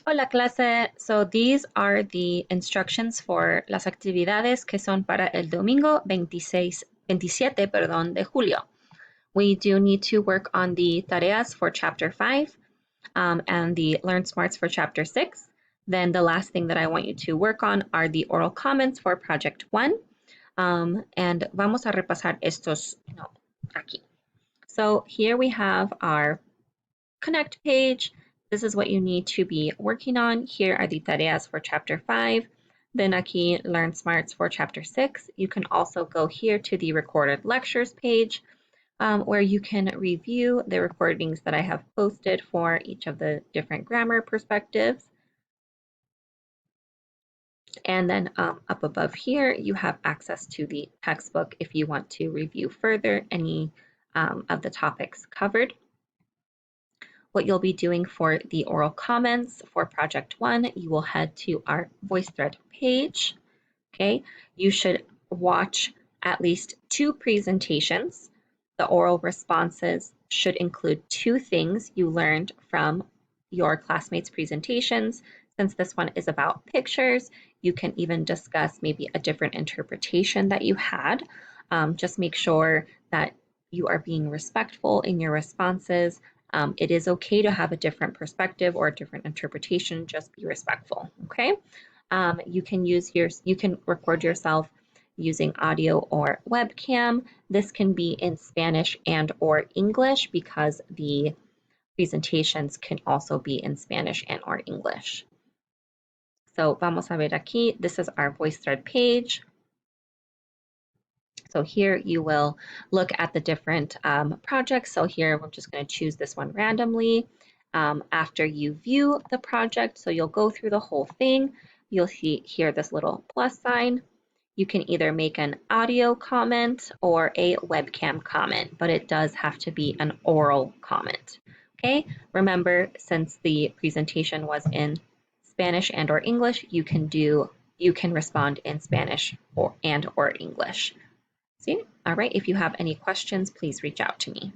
Hola clase, so these are the instructions for las actividades que son para el domingo 27, de julio. We do need to work on the tareas for chapter 5 and the Learn Smarts for chapter 6. Then the last thing that I want you to work on are the oral comments for project 1. And vamos a repasar estos aquí. So here we have our Connect page. This is what you need to be working on. Here are the tareas for chapter 5. Then aquí Learn Smarts for chapter 6. You can also go here to the recorded lectures page where you can review the recordings that I have posted for each of the different grammar perspectives. And then up above here, you have access to the textbook if you want to review further any of the topics covered. What you'll be doing for the oral comments for project 1, you will head to our VoiceThread page. Okay, you should watch at least 2 presentations. The oral responses should include 2 things you learned from your classmates' presentations. Since this one is about pictures, you can even discuss maybe a different interpretation that you had. Just make sure that you are being respectful in your responses. It is okay to have a different perspective or a different interpretation, just be respectful, okay? You can record yourself using audio or webcam. This can be in Spanish and or English because the presentations can also be in Spanish and or English. So vamos a ver aquí, this is our VoiceThread page. So here you will look at the different projects. So here we're just going to choose this one randomly. After you view the project, so you'll go through the whole thing, you'll see here this little plus sign. You can either make an audio comment or a webcam comment, but it does have to be an oral comment. Okay, remember, since the presentation was in Spanish and or English, you can respond in Spanish or English. See? All right, if you have any questions, please reach out to me.